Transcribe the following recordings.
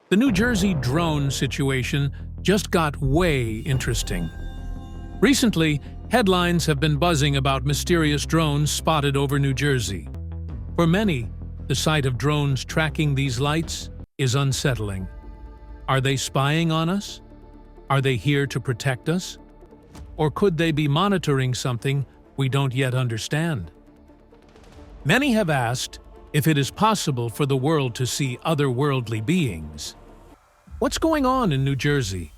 The New Jersey drone situation just got way interesting. Recently, headlines have been buzzing about mysterious drones spotted over New Jersey. For many, the sight of drones tracking these lights is unsettling. Are they spying on us? Are they here to protect us? Or could they be monitoring something we don't yet understand? Many have asked if it is possible for the world to see otherworldly beings. What's going on in New Jersey?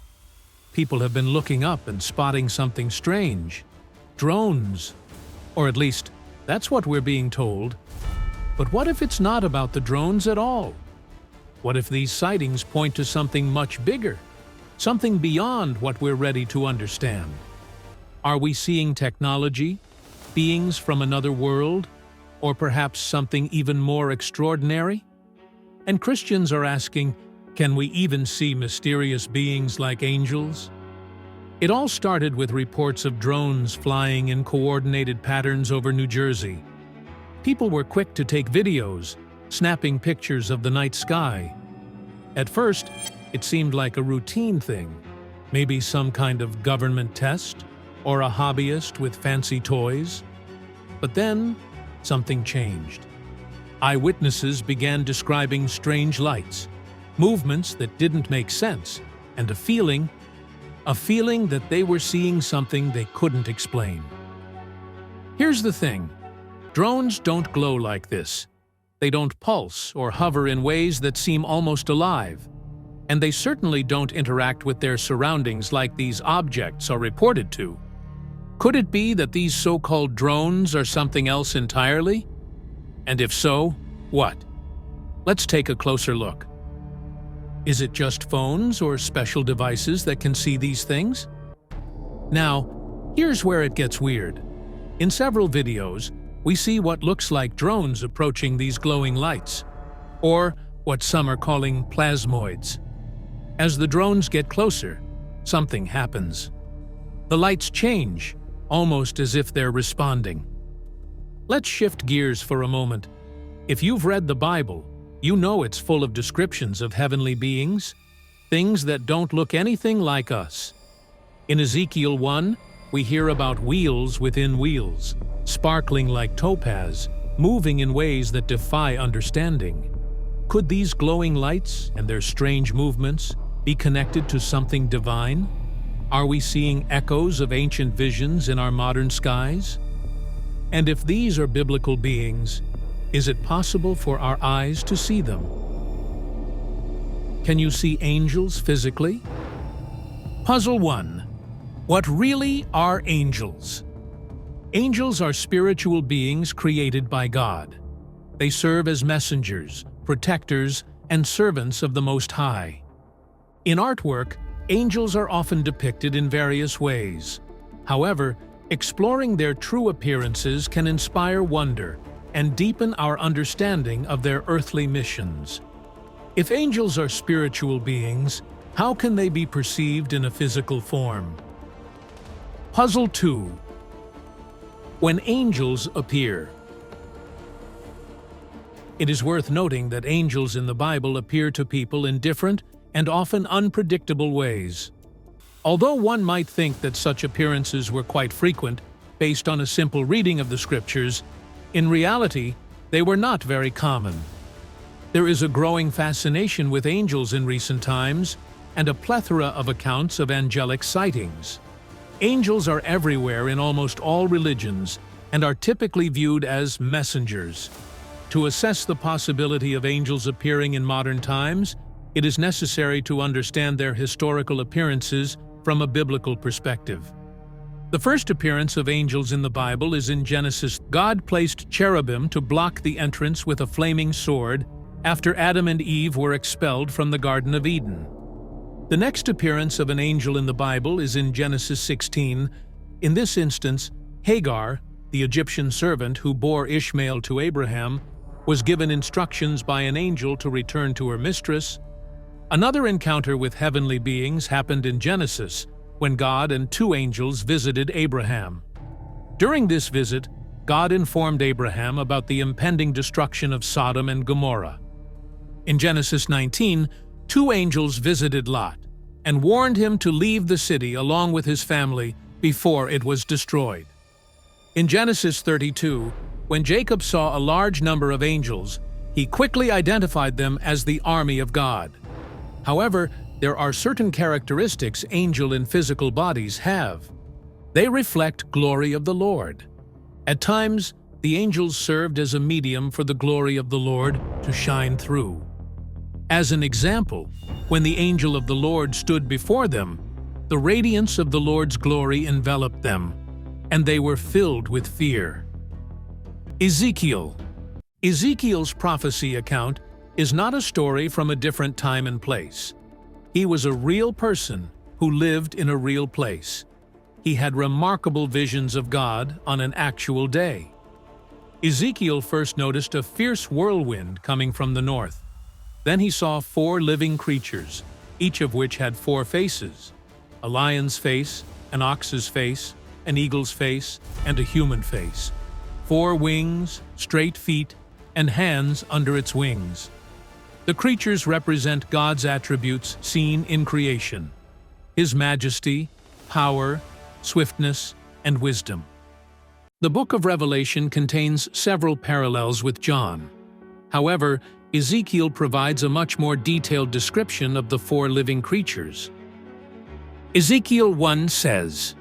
People have been looking up and spotting something strange. Drones. Or at least, that's what we're being told. But what if it's not about the drones at all? What if these sightings point to something much bigger? Something beyond what we're ready to understand? Are we seeing technology, beings from another world, or perhaps something even more extraordinary? And Christians are asking, can we even see mysterious beings like angels? It all started with reports of drones flying in coordinated patterns over New Jersey. People were quick to take videos, snapping pictures of the night sky. At first, it seemed like a routine thing, maybe some kind of government test, or a hobbyist with fancy toys. But then, something changed. Eyewitnesses began describing strange lights, movements that didn't make sense, and a feeling that they were seeing something they couldn't explain. Here's the thing. Drones don't glow like this. They don't pulse or hover in ways that seem almost alive. And they certainly don't interact with their surroundings like these objects are reported to. Could it be that these so-called drones are something else entirely? And if so, what? Let's take a closer look. Is it just phones or special devices that can see these things? Now, here's where it gets weird. In several videos, we see what looks like drones approaching these glowing lights, or what some are calling plasmoids. As the drones get closer, something happens. The lights change, almost as if they're responding. Let's shift gears for a moment. If you've read the Bible, you know it's full of descriptions of heavenly beings, things that don't look anything like us. In Ezekiel 1, we hear about wheels within wheels, sparkling like topaz, moving in ways that defy understanding. Could these glowing lights and their strange movements be connected to something divine? Are we seeing echoes of ancient visions in our modern skies? And if these are biblical beings, is it possible for our eyes to see them? Can you see angels physically? Puzzle 1. What really are angels? Angels are spiritual beings created by God. They serve as messengers, protectors, and servants of the Most High. In artwork, angels are often depicted in various ways. However, exploring their true appearances can inspire wonder and deepen our understanding of their earthly missions. If angels are spiritual beings, how can they be perceived in a physical form? Puzzle 2. When angels appear. It is worth noting that angels in the Bible appear to people in different and often unpredictable ways. Although one might think that such appearances were quite frequent based on a simple reading of the scriptures, in reality, they were not very common. There is a growing fascination with angels in recent times and a plethora of accounts of angelic sightings. Angels are everywhere in almost all religions and are typically viewed as messengers. To assess the possibility of angels appearing in modern times, it is necessary to understand their historical appearances from a biblical perspective. The first appearance of angels in the Bible is in Genesis. God placed cherubim to block the entrance with a flaming sword after Adam and Eve were expelled from the Garden of Eden. The next appearance of an angel in the Bible is in Genesis 16. In this instance, Hagar, the Egyptian servant who bore Ishmael to Abraham, was given instructions by an angel to return to her mistress. Another encounter with heavenly beings happened in Genesis, when God and two angels visited Abraham. During this visit, God informed Abraham about the impending destruction of Sodom and Gomorrah. In Genesis 19, Two angels visited Lot and warned him to leave the city along with his family before it was destroyed. In Genesis 32, when Jacob saw a large number of angels, he quickly identified them as the army of God. However, there are certain characteristics angel in physical bodies have. They reflect glory of the Lord. At times, the angels served as a medium for the glory of the Lord to shine through. As an example, when the angel of the Lord stood before them, the radiance of the Lord's glory enveloped them, and they were filled with fear. Ezekiel. Ezekiel's prophecy account is not a story from a different time and place. He was a real person who lived in a real place. He had remarkable visions of God on an actual day. Ezekiel first noticed a fierce whirlwind coming from the north. Then he saw 4 living creatures, each of which had 4 faces: a lion's face, an ox's face, an eagle's face, and a human face. 4 wings, straight feet, and hands under its wings. The creatures represent God's attributes seen in creation: His majesty, power, swiftness, and wisdom. The book of Revelation contains several parallels with John. However, Ezekiel provides a much more detailed description of the 4 living creatures. Ezekiel 1 says,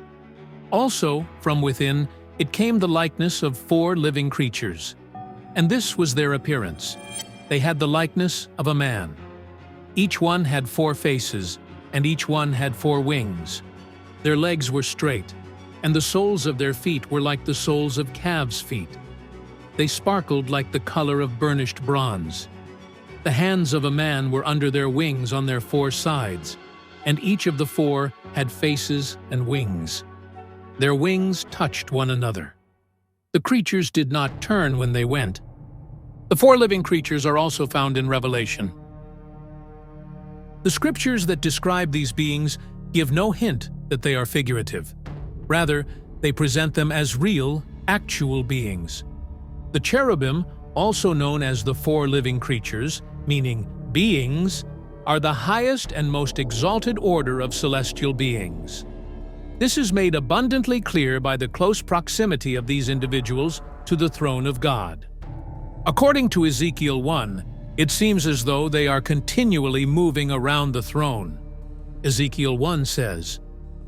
"Also, from within, it came the likeness of 4 living creatures, and this was their appearance. They had the likeness of a man. Each one had 4 faces, and each one had 4 wings. Their legs were straight, and the soles of their feet were like the soles of calves' feet. They sparkled like the color of burnished bronze. The hands of a man were under their wings on their 4 sides, and each of the 4 had faces and wings. Their wings touched one another. The creatures did not turn when they went." The 4 living creatures are also found in Revelation. The scriptures that describe these beings give no hint that they are figurative. Rather, they present them as real, actual beings. The cherubim, also known as the 4 living creatures, meaning beings, are the highest and most exalted order of celestial beings. This is made abundantly clear by the close proximity of these individuals to the throne of God. According to Ezekiel 1, it seems as though they are continually moving around the throne. Ezekiel 1 says,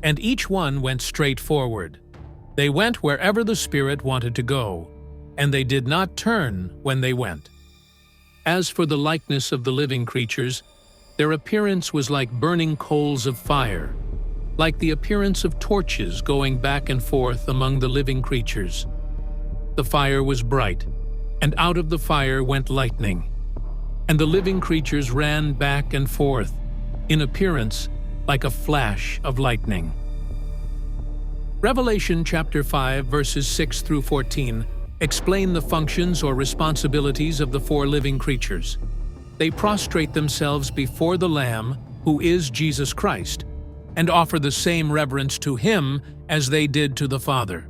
"And each one went straight forward. They went wherever the Spirit wanted to go, and they did not turn when they went." As for the likeness of the living creatures, their appearance was like burning coals of fire, like the appearance of torches going back and forth among the living creatures. The fire was bright, and out of the fire went lightning, and the living creatures ran back and forth, in appearance like a flash of lightning. Revelation chapter 5 verses 6 through 14 explain the functions or responsibilities of the 4 living creatures. They prostrate themselves before the Lamb, who is Jesus Christ, and offer the same reverence to Him as they did to the Father.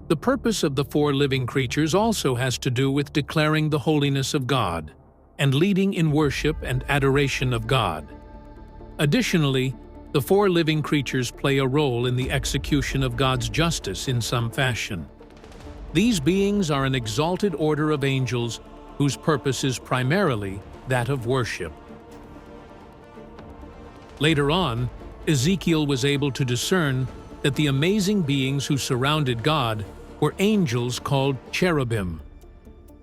The purpose of the 4 living creatures also has to do with declaring the holiness of God and leading in worship and adoration of God. Additionally, the 4 living creatures play a role in the execution of God's justice in some fashion. These beings are an exalted order of angels whose purpose is primarily that of worship. Later on, Ezekiel was able to discern that the amazing beings who surrounded God were angels called cherubim.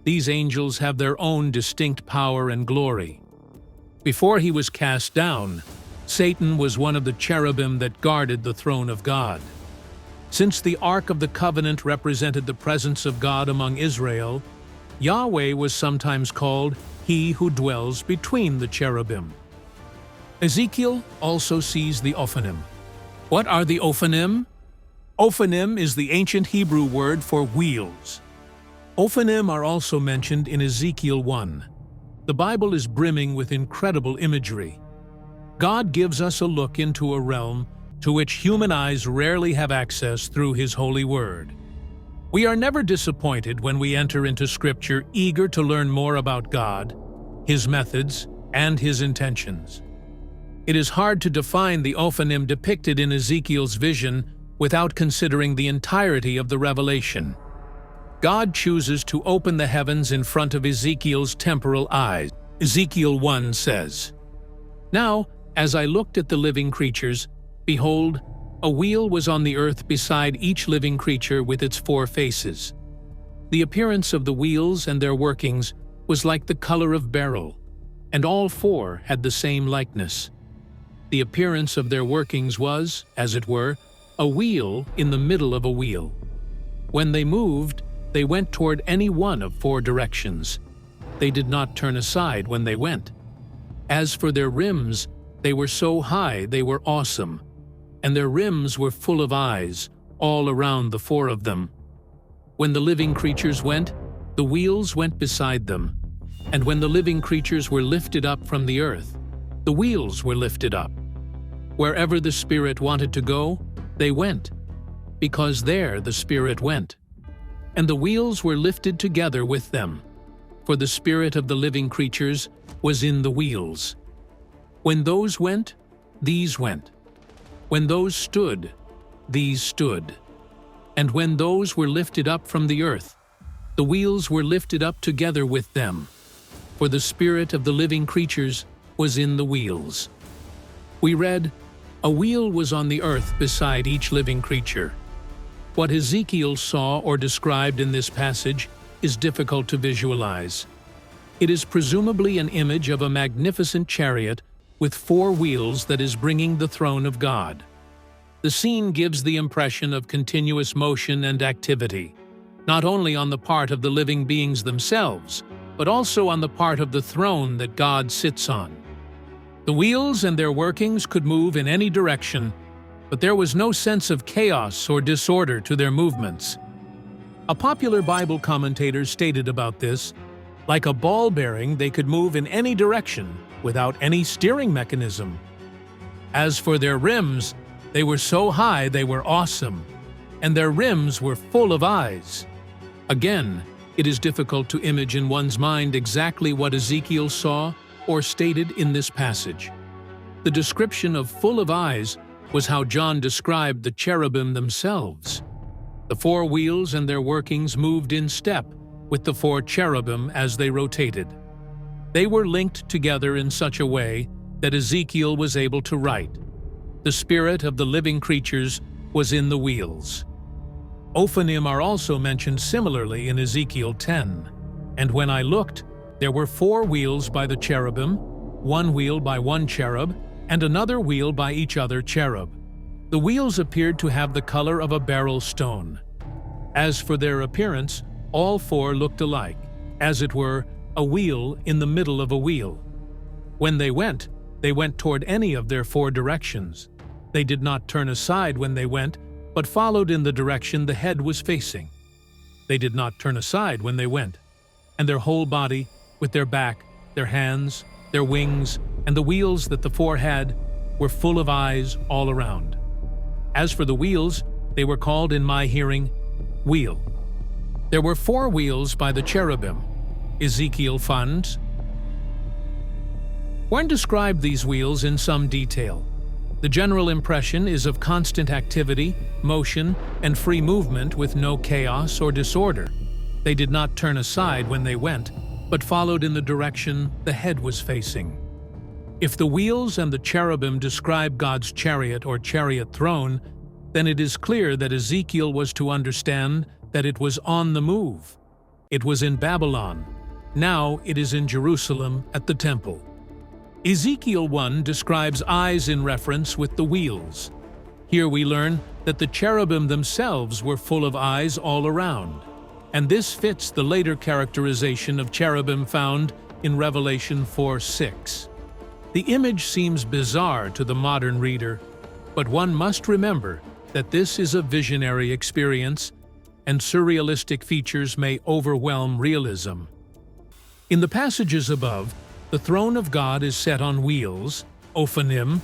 These angels have their own distinct power and glory. Before he was cast down, Satan was one of the cherubim that guarded the throne of God. Since the Ark of the Covenant represented the presence of God among Israel, Yahweh was sometimes called He who dwells between the cherubim. Ezekiel also sees the Ophanim. What are the Ophanim? Ophanim is the ancient Hebrew word for wheels. Ophanim are also mentioned in Ezekiel 1. The Bible is brimming with incredible imagery. God gives us a look into a realm to which human eyes rarely have access through His holy word. We are never disappointed when we enter into Scripture eager to learn more about God, His methods, and His intentions. It is hard to define the Ophanim depicted in Ezekiel's vision without considering the entirety of the revelation. God chooses to open the heavens in front of Ezekiel's temporal eyes. Ezekiel 1 says, "Now, as I looked at the living creatures, behold, a wheel was on the earth beside each living creature with its 4 faces. The appearance of the wheels and their workings was like the color of beryl, and all 4 had the same likeness. The appearance of their workings was, as it were, a wheel in the middle of a wheel. When they moved, they went toward any one of 4 directions. They did not turn aside when they went. As for their rims, they were so high they were awesome, and their rims were full of eyes, all around the 4 of them. When the living creatures went, the wheels went beside them, and when the living creatures were lifted up from the earth, the wheels were lifted up. Wherever the Spirit wanted to go, they went, because there the Spirit went. And the wheels were lifted together with them, for the spirit of the living creatures was in the wheels. When those went, these went. When those stood, these stood. And when those were lifted up from the earth, the wheels were lifted up together with them, for the spirit of the living creatures was in the wheels." We read, "A wheel was on the earth beside each living creature." What Ezekiel saw or described in this passage is difficult to visualize. It is presumably an image of a magnificent chariot with 4 wheels that is bringing the throne of God. The scene gives the impression of continuous motion and activity, not only on the part of the living beings themselves, but also on the part of the throne that God sits on. The wheels and their workings could move in any direction, but there was no sense of chaos or disorder to their movements. A popular Bible commentator stated about this, "Like a ball bearing, they could move in any direction without any steering mechanism. As for their rims, they were so high they were awesome, and their rims were full of eyes." Again, it is difficult to image in one's mind exactly what Ezekiel saw or stated in this passage. The description of "full of eyes" was how John described the cherubim themselves. The 4 wheels and their workings moved in step with the 4 cherubim as they rotated. They were linked together in such a way that Ezekiel was able to write, "The spirit of the living creatures was in the wheels." Ophanim are also mentioned similarly in Ezekiel 10. "And when I looked, there were 4 wheels by the cherubim, 1 wheel by one cherub, and another wheel by each other cherub. The wheels appeared to have the color of a beryl stone. As for their appearance, all 4 looked alike, as it were, a wheel in the middle of a wheel. When they went toward any of their 4 directions. They did not turn aside when they went, but followed in the direction the head was facing. They did not turn aside when they went, and their whole body, with their back, their hands, their wings, and the wheels that the 4 had, were full of eyes all around. As for the wheels, they were called in my hearing, wheel. There were 4 wheels by the cherubim." Ezekiel finds. One described these wheels in some detail. The general impression is of constant activity, motion, and free movement with no chaos or disorder. They did not turn aside when they went, but followed in the direction the head was facing. If the wheels and the cherubim describe God's chariot or chariot throne, then it is clear that Ezekiel was to understand that it was on the move. It was in Babylon. Now it is in Jerusalem at the temple. Ezekiel 1 describes eyes in reference with the wheels. Here we learn that the cherubim themselves were full of eyes all around, and this fits the later characterization of cherubim found in Revelation 4:6. The image seems bizarre to the modern reader, but one must remember that this is a visionary experience, and surrealistic features may overwhelm realism. In the passages above, the throne of God is set on wheels, Ophanim,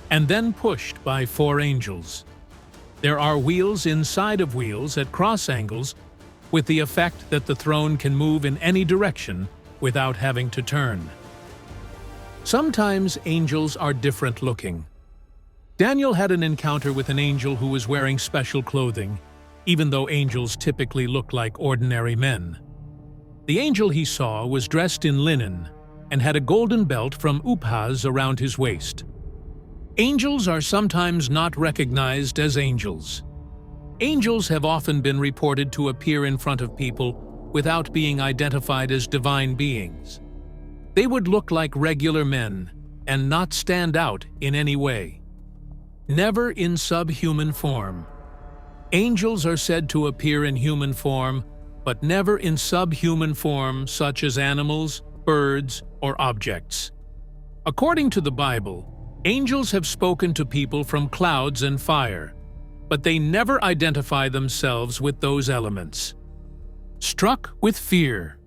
and then pushed by 4 angels. There are wheels inside of wheels at cross angles, with the effect that the throne can move in any direction without having to turn. Sometimes angels are different looking. Daniel had an encounter with an angel who was wearing special clothing, even though angels typically look like ordinary men. The angel he saw was dressed in linen and had a golden belt from Uphaz around his waist. Angels are sometimes not recognized as angels. Angels have often been reported to appear in front of people without being identified as divine beings. They would look like regular men and not stand out in any way. Never in subhuman form. Angels are said to appear in human form, but never in subhuman form such as animals, birds, or objects. According to the Bible, angels have spoken to people from clouds and fire, but they never identify themselves with those elements. Struck with fear.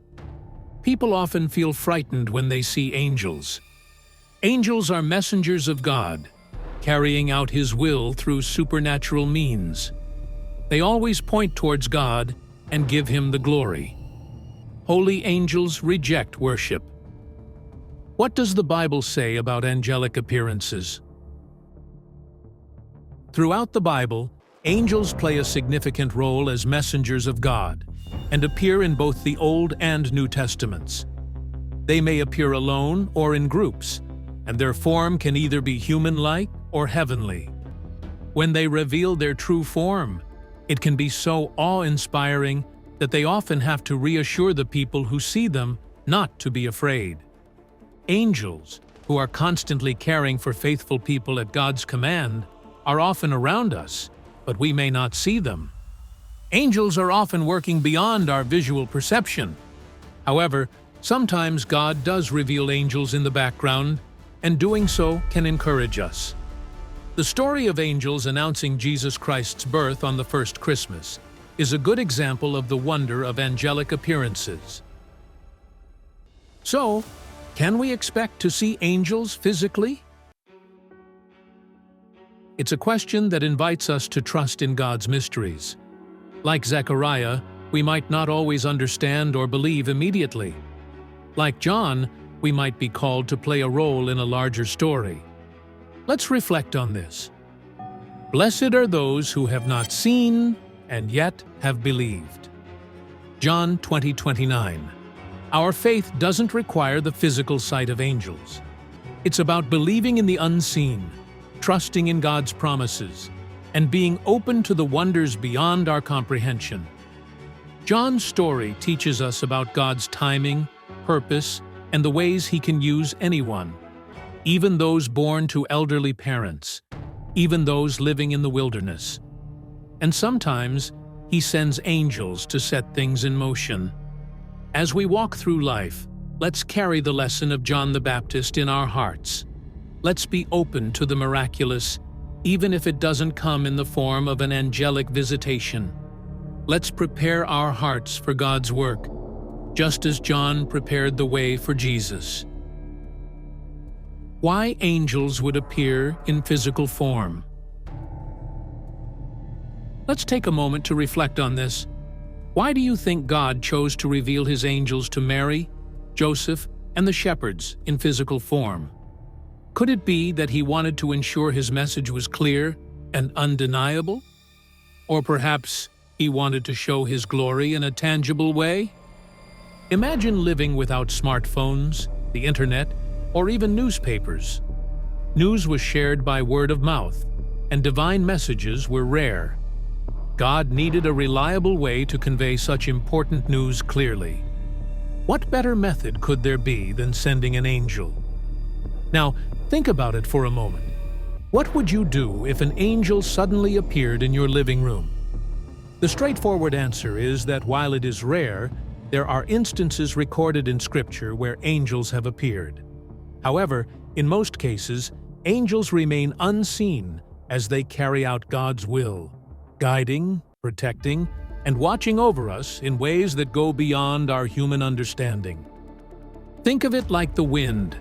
People often feel frightened when they see angels. Angels are messengers of God, carrying out His will through supernatural means. They always point towards God and give Him the glory. Holy angels reject worship. What does the Bible say about angelic appearances? Throughout the Bible, angels play a significant role as messengers of God and appear in both the Old and New Testaments. They may appear alone or in groups, and their form can either be human-like or heavenly. When they reveal their true form, it can be so awe-inspiring that they often have to reassure the people who see them not to be afraid. Angels, who are constantly caring for faithful people at God's command, are often around us, but we may not see them. Angels are often working beyond our visual perception. However, sometimes God does reveal angels in the background, and doing so can encourage us. The story of angels announcing Jesus Christ's birth on the first Christmas is a good example of the wonder of angelic appearances. So, can we expect to see angels physically? It's a question that invites us to trust in God's mysteries. Like Zechariah, we might not always understand or believe immediately. Like John, we might be called to play a role in a larger story. Let's reflect on this. Blessed are those who have not seen and yet have believed. John 20:29. Our faith doesn't require the physical sight of angels. It's about believing in the unseen, trusting in God's promises, and being open to the wonders beyond our comprehension. John's story teaches us about God's timing, purpose, and the ways He can use anyone, even those born to elderly parents, even those living in the wilderness. And sometimes He sends angels to set things in motion. As we walk through life, let's carry the lesson of John the Baptist in our hearts. Let's be open to the miraculous, even if it doesn't come in the form of an angelic visitation. Let's prepare our hearts for God's work, just as John prepared the way for Jesus. Why angels would appear in physical form? Let's take a moment to reflect on this. Why do you think God chose to reveal His angels to Mary, Joseph, and the shepherds in physical form? Could it be that He wanted to ensure His message was clear and undeniable? Or perhaps He wanted to show His glory in a tangible way? Imagine living without smartphones, the internet, or even newspapers. News was shared by word of mouth, and divine messages were rare. God needed a reliable way to convey such important news clearly. What better method could there be than sending an angel? Now, think about it for a moment. What would you do if an angel suddenly appeared in your living room? The straightforward answer is that while it is rare, there are instances recorded in Scripture where angels have appeared. However, in most cases, angels remain unseen as they carry out God's will, guiding, protecting, and watching over us in ways that go beyond our human understanding. Think of it like the wind.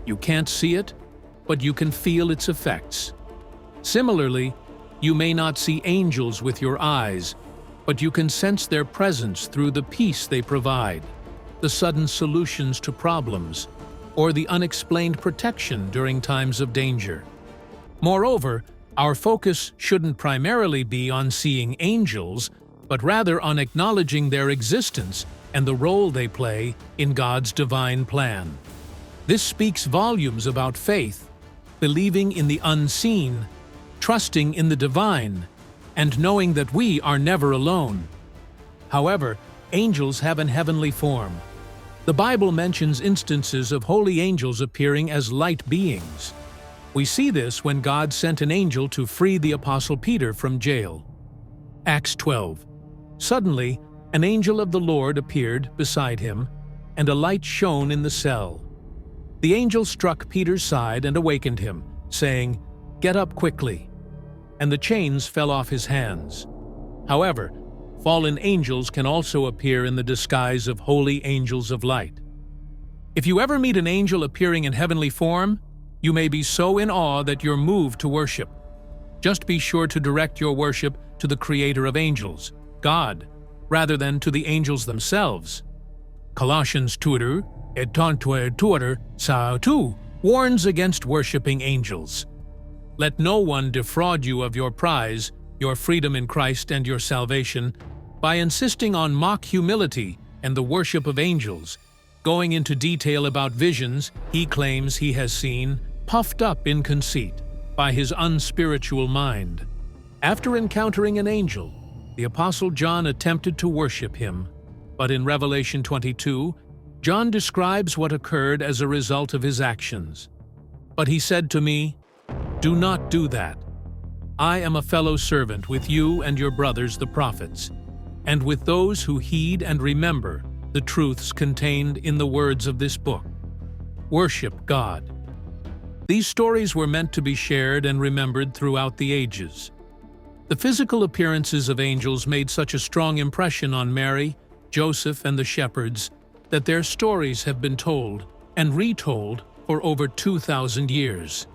You can't see it, but you can feel its effects. Similarly, you may not see angels with your eyes, but you can sense their presence through the peace they provide, the sudden solutions to problems, or the unexplained protection during times of danger. Moreover, our focus shouldn't primarily be on seeing angels, but rather on acknowledging their existence and the role they play in God's divine plan. This speaks volumes about faith, believing in the unseen, trusting in the divine, and knowing that we are never alone. However, angels have an heavenly form. The Bible mentions instances of holy angels appearing as light beings. We see this when God sent an angel to free the Apostle Peter from jail. Acts 12. Suddenly, an angel of the Lord appeared beside him, and a light shone in the cell. The angel struck Peter's side and awakened him, saying, "Get up quickly." And the chains fell off his hands. However, fallen angels can also appear in the disguise of holy angels of light. If you ever meet an angel appearing in heavenly form, you may be so in awe that you're moved to worship. Just be sure to direct your worship to the Creator of angels, God, rather than to the angels themselves. Colossians 2 et 22 sa 2 warns against worshiping angels. Let no one defraud you of your prize, your freedom in Christ and your salvation, by insisting on mock humility and the worship of angels, going into detail about visions he claims he has seen, puffed up in conceit by his unspiritual mind. After encountering an angel, the Apostle John attempted to worship him, but in Revelation 22, John describes what occurred as a result of his actions. But he said to me, "Do not do that. I am a fellow servant with you and your brothers the prophets, and with those who heed and remember the truths contained in the words of this book. Worship God." These stories were meant to be shared and remembered throughout the ages. The physical appearances of angels made such a strong impression on Mary, Joseph, and the shepherds that their stories have been told and retold for over 2,000 years.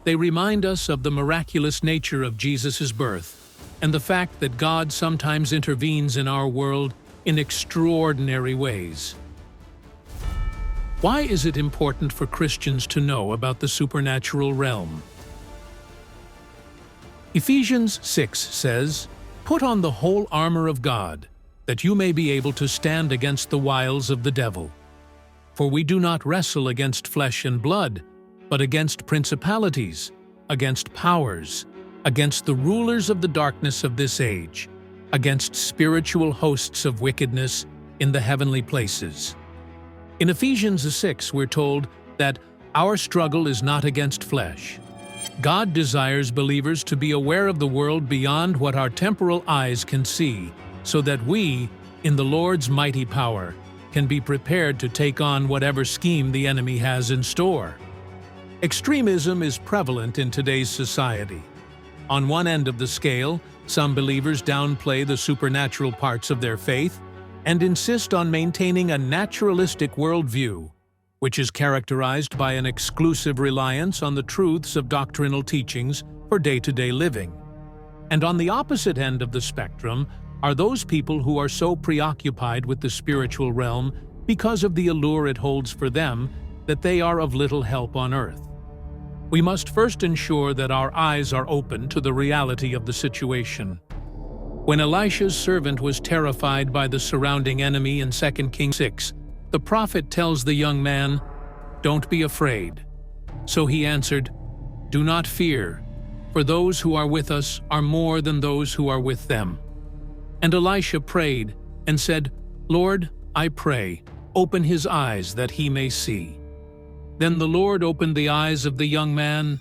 They remind us of the miraculous nature of Jesus' birth and the fact that God sometimes intervenes in our world in extraordinary ways. Why is it important for Christians to know about the supernatural realm? Ephesians 6 says, "Put on the whole armor of God, that you may be able to stand against the wiles of the devil. For we do not wrestle against flesh and blood, but against principalities, against powers, against the rulers of the darkness of this age, against spiritual hosts of wickedness in the heavenly places." In Ephesians 6, we're told that our struggle is not against flesh. God desires believers to be aware of the world beyond what our temporal eyes can see, so that we, in the Lord's mighty power, can be prepared to take on whatever scheme the enemy has in store. Extremism is prevalent in today's society. On one end of the scale, some believers downplay the supernatural parts of their faith and insist on maintaining a naturalistic worldview, which is characterized by an exclusive reliance on the truths of doctrinal teachings for day-to-day living. And on the opposite end of the spectrum are those people who are so preoccupied with the spiritual realm because of the allure it holds for them that they are of little help on earth. We must first ensure that our eyes are open to the reality of the situation. When Elisha's servant was terrified by the surrounding enemy in 2 Kings 6, the prophet tells the young man, "Don't be afraid." So he answered, "Do not fear, for those who are with us are more than those who are with them." And Elisha prayed and said, "Lord, I pray, open his eyes that he may see." Then the Lord opened the eyes of the young man,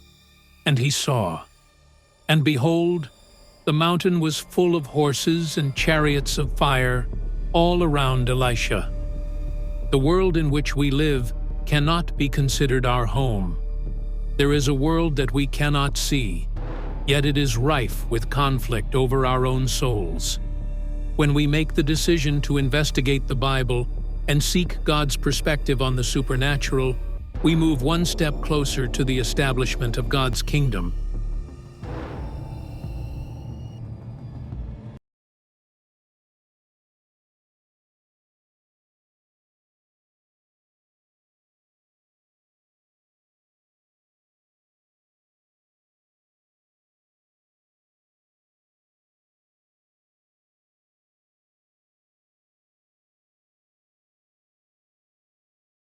and he saw. And behold, the mountain was full of horses and chariots of fire all around Elisha. The world in which we live cannot be considered our home. There is a world that we cannot see, yet it is rife with conflict over our own souls. When we make the decision to investigate the Bible and seek God's perspective on the supernatural, we move one step closer to the establishment of God's kingdom